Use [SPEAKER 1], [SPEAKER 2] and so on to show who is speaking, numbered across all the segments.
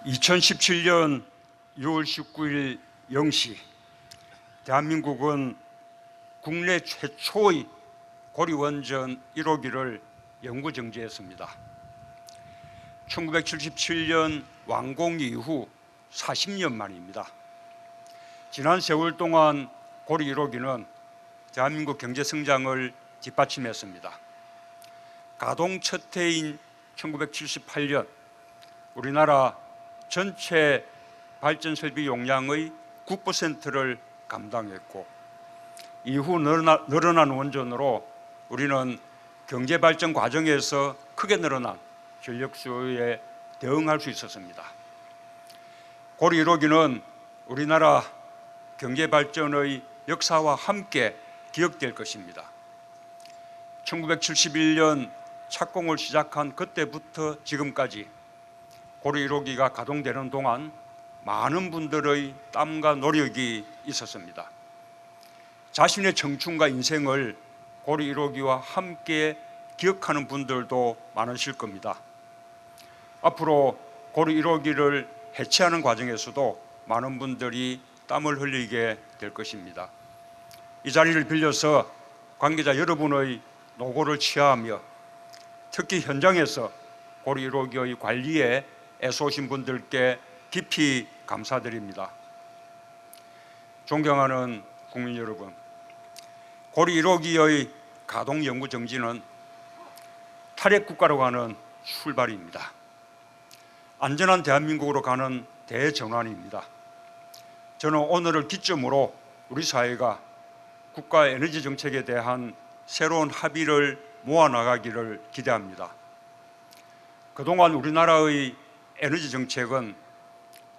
[SPEAKER 1] 2017년 6월 19일 0시 대한민국은 국내 최초의 고리원전 1호기를 영구정지했습니다. 1977년 완공 이후 40년 만입니다. 지난 세월 동안 고리 1호기는 대한민국 경제 성장을 뒷받침했습니다. 가동 첫 해인 1978년 우리나라 전체 발전 설비 용량의 9%를 감당했고, 이후 늘어난 원전으로 우리는 경제 발전 과정에서 크게 늘어난 전력 수요에 대응할 수 있었습니다. 고리 1호기는 우리나라 경제 발전의 역사와 함께 기억될 것입니다. 1971년 착공을 시작한 그때부터 지금까지 고리 1호기가 가동되는 동안 많은 분들의 땀과 노력이 있었습니다. 자신의 청춘과 인생을 고리 1호기와 함께 기억하는 분들도 많으실 겁니다. 앞으로 고리 1호기를 해체하는 과정에서도 많은 분들이 땀을 흘리게 될 것입니다. 이 자리를 빌려서 관계자 여러분의 노고를 취하하며 특히 현장에서 고리 1호기의 관리에 애써오신 분들께 깊이 감사드립니다. 존경하는 국민 여러분, 고리 1호기의 가동 영구 정지는 탈핵 국가로 가는 출발입니다. 안전한 대한민국으로 가는 대전환입니다. 저는 오늘을 기점으로 우리 사회가 국가 에너지 정책에 대한 새로운 합의를 모아나가기를 기대합니다. 그동안 우리나라의 에너지 정책은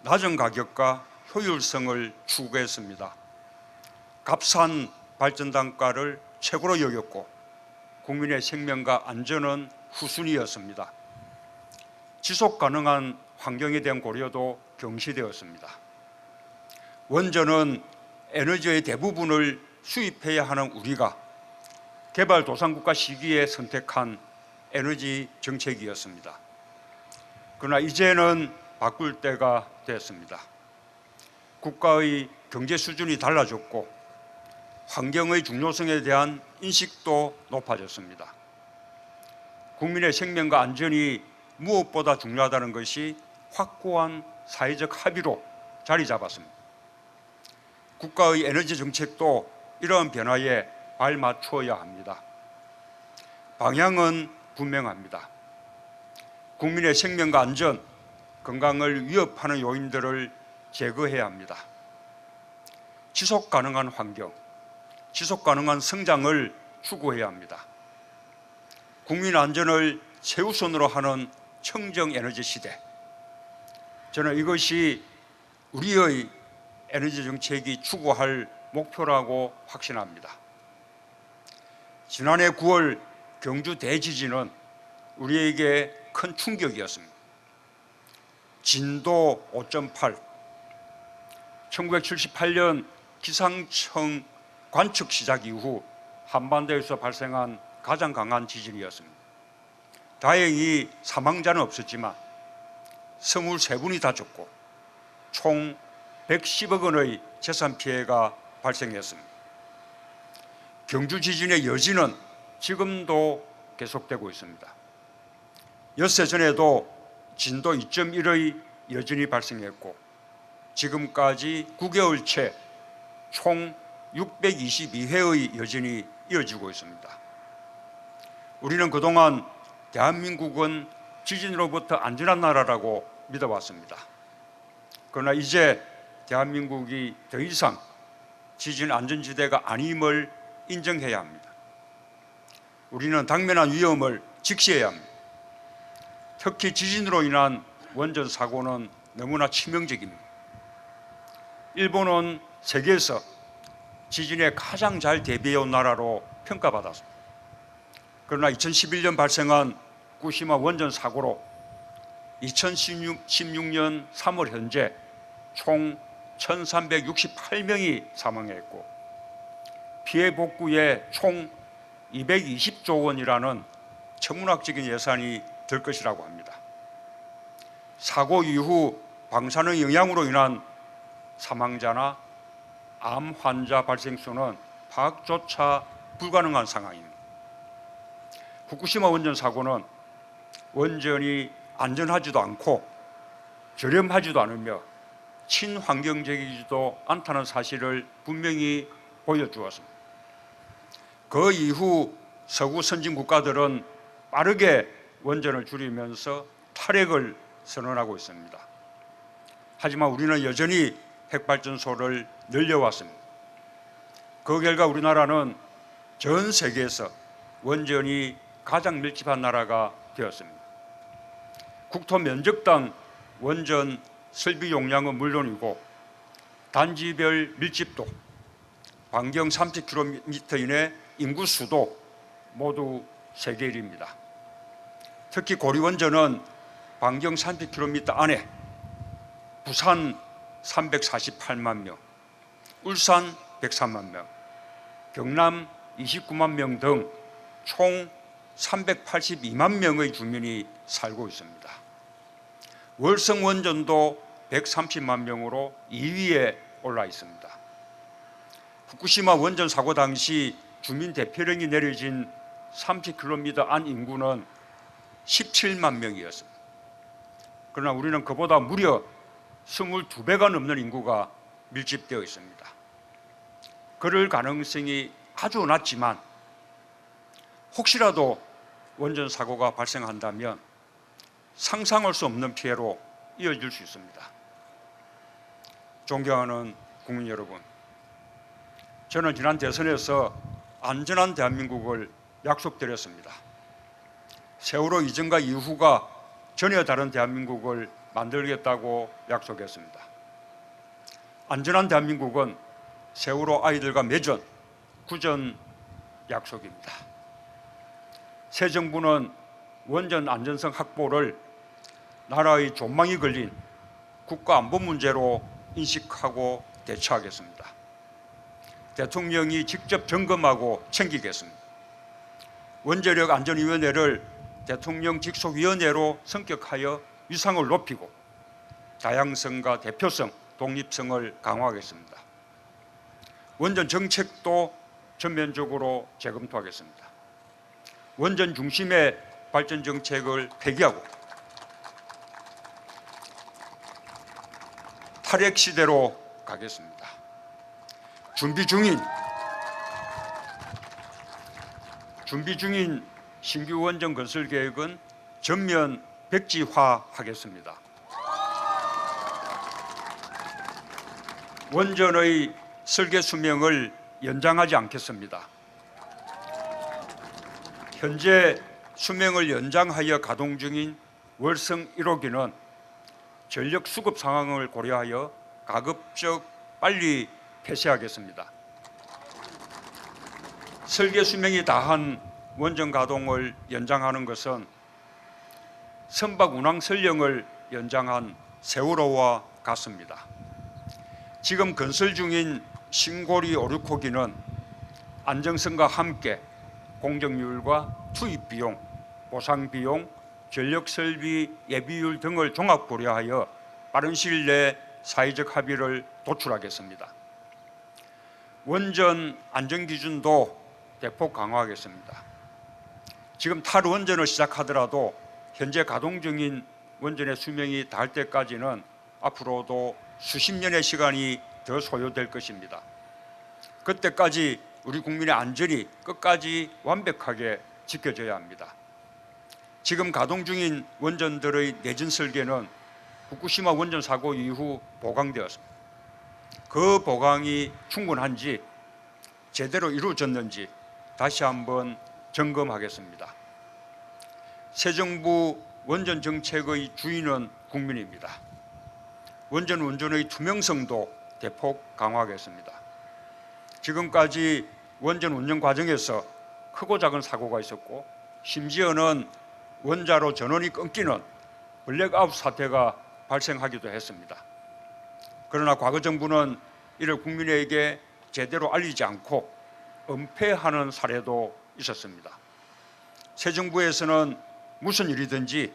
[SPEAKER 1] 낮은 가격과 효율성을 추구했습니다. 값싼 발전 단가를 최고로 여겼고 국민의 생명과 안전은 후순위였습니다. 지속 가능한 환경에 대한 고려도 경시되었습니다. 원전은 에너지의 대부분을 수입해야 하는 우리가 개발도상국가 시기에 선택한 에너지 정책이었습니다. 그러나 이제는 바꿀 때가 됐습니다. 국가의 경제 수준이 달라졌고 환경의 중요성에 대한 인식도 높아졌습니다. 국민의 생명과 안전이 무엇보다 중요하다는 것이 확고한 사회적 합의로 자리 잡았습니다. 국가의 에너지 정책도 이러한 변화에 발맞추어야 합니다. 방향은 분명합니다. 국민의 생명과 안전, 건강을 위협하는 요인들을 제거해야 합니다. 지속 가능한 환경, 지속 가능한 성장을 추구해야 합니다. 국민 안전을 최우선으로 하는 청정 에너지 시대, 저는 이것이 우리의 에너지 정책이 추구할 목표라고 확신합니다. 지난해 9월 경주 대지진은 우리에게 큰 충격이었습니다. 진도 5.8, 1978년 기상청 관측 시작 이후 한반도에서 발생한 가장 강한 지진이었습니다. 다행히 사망자는 없었지만 23분이 다쳤고 총 110억 원의 재산 피해가 발생했습니다. 경주 지진의 여진은 지금도 계속되고 있습니다. 엿새 전에도 진도 2.1의 여진이 발생했고 지금까지 9개월째 총 622회의 여진이 이어지고 있습니다. 우리는 그동안 대한민국은 지진으로부터 안전한 나라라고 믿어왔습니다. 그러나 이제 대한민국이 더 이상 지진 안전지대가 아님을 인정해야 합니다. 우리는 당면한 위험을 직시해야 합니다. 특히 지진으로 인한 원전 사고는 너무나 치명적입니다. 일본은 세계에서 지진에 가장 잘 대비해온 나라로 평가받았습니다. 그러나 2011년 발생한 후쿠시마 원전 사고로 2016년 3월 현재 총 1,368명이 사망했고 피해 복구에 총 220조 원이라는 천문학적인 예산이 들 것이라고 합니다. 사고 이후 방사능 영향으로 인한 사망자나 암 환자 발생 수는 파악조차 불가능한 상황입니다. 후쿠시마 원전 사고는 원전이 안전하지도 않고 저렴하지도 않으며 친환경적이지도 않다는 사실을 분명히 보여주었습니다. 그 이후 서구 선진 국가들은 빠르게 원전을 줄이면서 탈핵을 선언하고 있습니다. 하지만 우리는 여전히 핵발전소를 늘려왔습니다. 그 결과 우리나라는 전 세계에서 원전이 가장 밀집한 나라가 되었습니다. 국토 면적당 원전 설비 용량은 물론이고 단지별 밀집도, 반경 30km 이내 인구 수도 모두 세계 1위입니다. 특히 고리원전은 반경 30km 안에 부산 348만 명, 울산 103만 명, 경남 29만 명 등 총 382만 명의 주민이 살고 있습니다. 월성 원전도 130만 명으로 2위에 올라 있습니다. 후쿠시마 원전 사고 당시 주민 대피령이 내려진 30km 안 인구는 17만 명이었습니다. 그러나 우리는 그보다 무려 22배가 넘는 인구가 밀집되어 있습니다. 그럴 가능성이 아주 낮지만 혹시라도 원전 사고가 발생한다면 상상할 수 없는 피해로 이어질 수 있습니다. 존경하는 국민 여러분, 저는 지난 대선에서 안전한 대한민국을 약속드렸습니다. 세월호 이전과 이후가 전혀 다른 대한민국을 만들겠다고 약속했습니다. 안전한 대한민국은 세월호 아이들과 맺은 구전 약속입니다. 새 정부는 원전 안전성 확보를 나라의 존망이 걸린 국가안보 문제로 인식하고 대처하겠습니다. 대통령이 직접 점검하고 챙기겠습니다. 원자력 안전위원회를 대통령 직속위원회로 성격하여 위상을 높이고 다양성과 대표성, 독립성을 강화하겠습니다. 원전 정책도 전면적으로 재검토하겠습니다. 원전 중심의 발전 정책을 폐기하고 탈핵 시대로 가겠습니다. 준비 중인 신규 원전 건설 계획은 전면 백지화하겠습니다. 원전의 설계 수명을 연장하지 않겠습니다. 현재 수명을 연장하여 가동 중인 월성 1호기는 전력 수급 상황을 고려하여 가급적 빨리 폐쇄하겠습니다. 설계 수명이 다한 원전 가동을 연장하는 것은 선박 운항 선령을 연장한 세월호와 같습니다. 지금 건설 중인 신고리 5, 6호기는 안정성과 함께 공정률과 투입 비용, 보상 비용, 전력 설비 예비율 등을 종합 고려하여 빠른 시일 내에 사회적 합의를 도출하겠습니다. 원전 안전 기준도 대폭 강화하겠습니다. 지금 탈원전을 시작하더라도 현재 가동 중인 원전의 수명이 닿을 때까지는 앞으로도 수십 년의 시간이 더 소요될 것입니다. 그때까지 우리 국민의 안전이 끝까지 완벽하게 지켜져야 합니다. 지금 가동 중인 원전들의 내진 설계는 후쿠시마 원전 사고 이후 보강되었습니다. 그 보강이 충분한지 제대로 이루어졌는지 다시 한번 점검하겠습니다. 새 정부 원전 정책의 주인은 국민입니다. 원전 운전의 투명성도 대폭 강화하겠습니다. 지금까지 원전 운영 과정에서 크고 작은 사고가 있었고 심지어는 원자로 전원이 끊기는 블랙아웃 사태가 발생하기도 했습니다. 그러나 과거 정부는 이를 국민에게 제대로 알리지 않고 은폐하는 사례도 있었습니다. 새 정부에서는 무슨 일이든지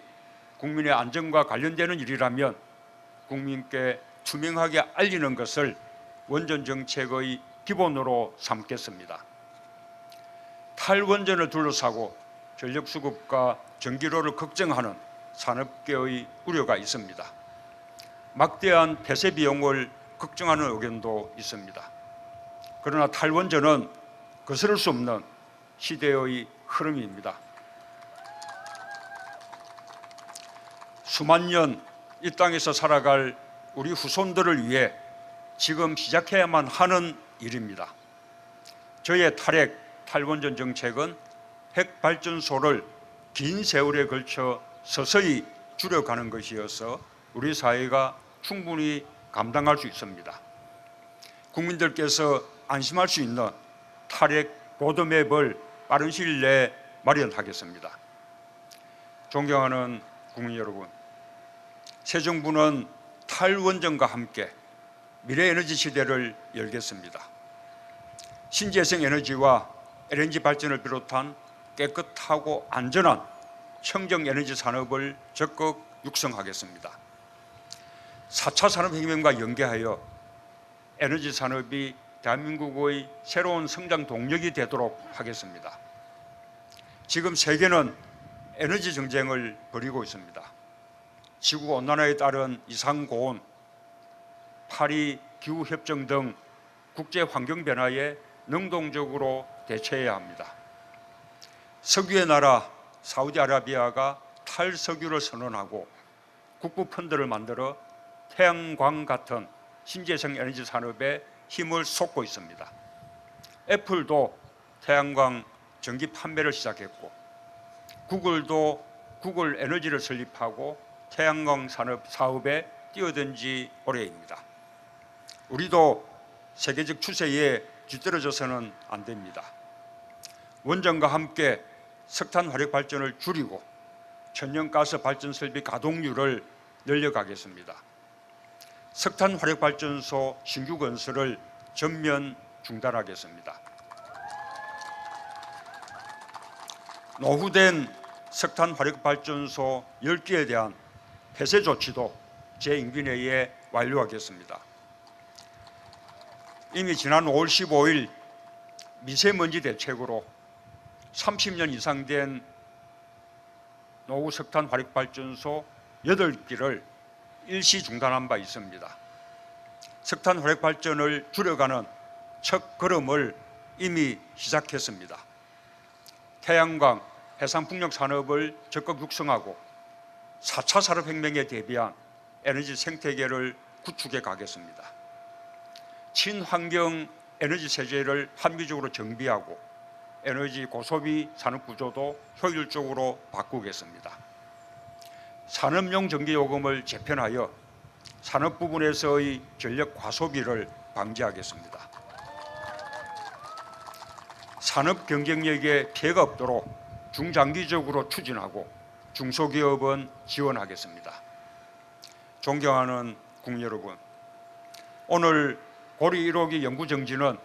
[SPEAKER 1] 국민의 안전과 관련되는 일이라면 국민께 투명하게 알리는 것을 원전 정책의 기본으로 삼겠습니다. 탈원전을 둘러싸고 전력수급과 전기료를 걱정하는 산업계의 우려가 있습니다. 막대한 폐쇄 비용을 걱정하는 의견도 있습니다. 그러나 탈원전은 거스를 수 없는 시대의 흐름입니다. 수만 년 이 땅에서 살아갈 우리 후손들을 위해 지금 시작해야만 하는 일입니다. 저의 탈원전 정책은 핵발전소를 긴 세월에 걸쳐 서서히 줄여가는 것이어서 우리 사회가 충분히 감당할 수 있습니다. 국민들께서 안심할 수 있는 탈핵 로드맵을 빠른 시일 내에 마련하겠습니다. 존경하는 국민 여러분, 새 정부는 탈원전과 함께 미래 에너지 시대를 열겠습니다. 신재생 에너지와 LNG 발전을 비롯한 깨끗하고 안전한 청정 에너지 산업을 적극 육성하겠습니다. 4차 산업혁명과 연계하여 에너지 산업이 대한민국의 새로운 성장 동력이 되도록 하겠습니다. 지금 세계는 에너지 전쟁을 벌이고 있습니다. 지구온난화에 따른 이상고온, 파리 기후협정 등 국제환경변화에 능동적으로 대처해야 합니다. 석유의 나라 사우디아라비아가 탈석유를 선언하고 국부 펀드를 만들어 태양광 같은 신재생 에너지 산업에 힘을 쏟고 있습니다. 애플도 태양광 전기 판매를 시작했고 구글도 구글 에너지를 설립하고 태양광 산업 사업에 뛰어든 지 오래입니다. 우리도 세계적 추세에 뒤떨어져서는 안 됩니다. 원전과 함께 석탄 화력 발전을 줄이고 천연가스 발전 설비 가동률을 늘려가겠습니다. 석탄 화력 발전소 신규 건설을 전면 중단하겠습니다. 노후된 석탄 화력 발전소 10개에 대한 폐쇄 조치도 제 임기 내에 완료하겠습니다. 이미 지난 5월 15일 미세먼지 대책으로 30년 이상 된 노후 석탄 화력 발전소 8기를 일시 중단한 바 있습니다. 석탄 화력 발전을 줄여가는 첫 걸음을 이미 시작했습니다. 태양광, 해상풍력 산업을 적극 육성하고 4차 산업혁명에 대비한 에너지 생태계를 구축해 가겠습니다. 친환경 에너지 체제를 합리적으로 정비하고 에너지 고소비 산업 구조도 효율적으로 바꾸겠습니다. 산업용 전기요금을 재편하여 산업 부분에서의 전력 과소비를 방지하겠습니다. 산업 경쟁력에 피해가 없도록 중장기적으로 추진하고 중소기업은 지원하겠습니다. 존경하는 국민 여러분, 오늘 고리 1호기 연구정지는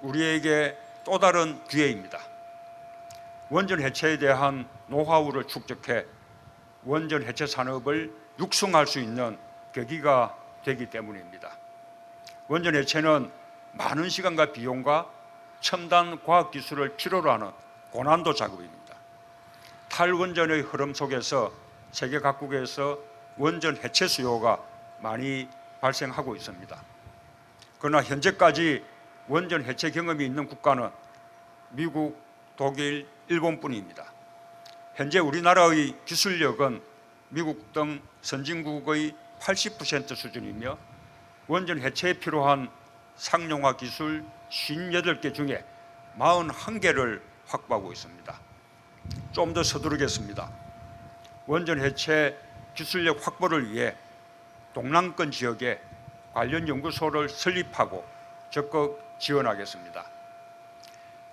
[SPEAKER 1] 우리에게 또 다른 기회입니다. 원전 해체에 대한 노하우를 축적해 원전 해체 산업을 육성할 수 있는 계기가 되기 때문입니다. 원전 해체는 많은 시간과 비용과 첨단 과학기술을 필요로 하는 고난도 작업입니다. 탈원전의 흐름 속에서 세계 각국에서 원전 해체 수요가 많이 발생하고 있습니다. 그러나 현재까지 원전 해체 경험이 있는 국가는 미국, 독일, 일본뿐입니다. 현재 우리나라의 기술력은 미국 등 선진국의 80% 수준이며 원전 해체에 필요한 상용화 기술 58개 중에 41개를 확보하고 있습니다. 좀 더 서두르겠습니다. 원전 해체 기술력 확보를 위해 동남권 지역에 관련 연구소를 설립하고 적극 지원하겠습니다.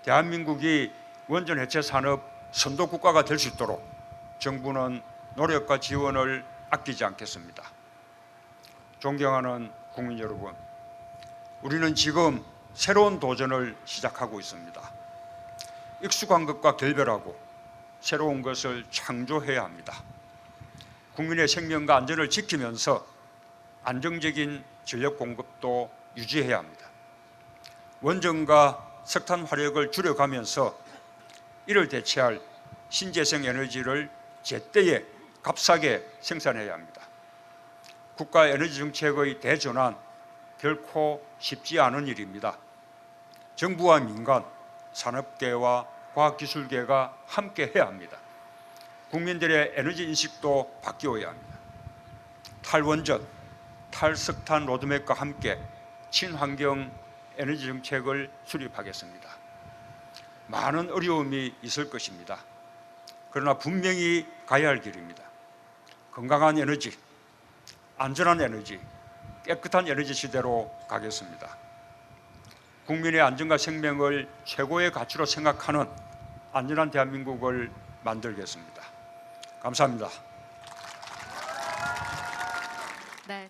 [SPEAKER 1] 대한민국이 원전 해체 산업 선도 국가가 될 수 있도록 정부는 노력과 지원을 아끼지 않겠습니다. 존경하는 국민 여러분, 우리는 지금 새로운 도전을 시작하고 있습니다. 익숙한 것과 결별하고 새로운 것을 창조해야 합니다. 국민의 생명과 안전을 지키면서 안정적인 전력 공급도 유지해야 합니다. 원전과 석탄 화력을 줄여가면서 이를 대체할 신재생 에너지를 제때에 값싸게 생산해야 합니다. 국가 에너지 정책의 대전환 결코 쉽지 않은 일입니다. 정부와 민간, 산업계와 과학기술계가 함께 해야 합니다. 국민들의 에너지 인식도 바뀌어야 합니다. 탈원전, 탈석탄 로드맵과 함께 친환경 에너지 정책을 수립하겠습니다. 많은 어려움이 있을 것입니다. 그러나 분명히 가야 할 길입니다. 건강한 에너지, 안전한 에너지, 깨끗한 에너지 시대로 가겠습니다. 국민의 안전과 생명을 최고의 가치로 생각하는 안전한 대한민국을 만들겠습니다. 감사합니다.
[SPEAKER 2] 네.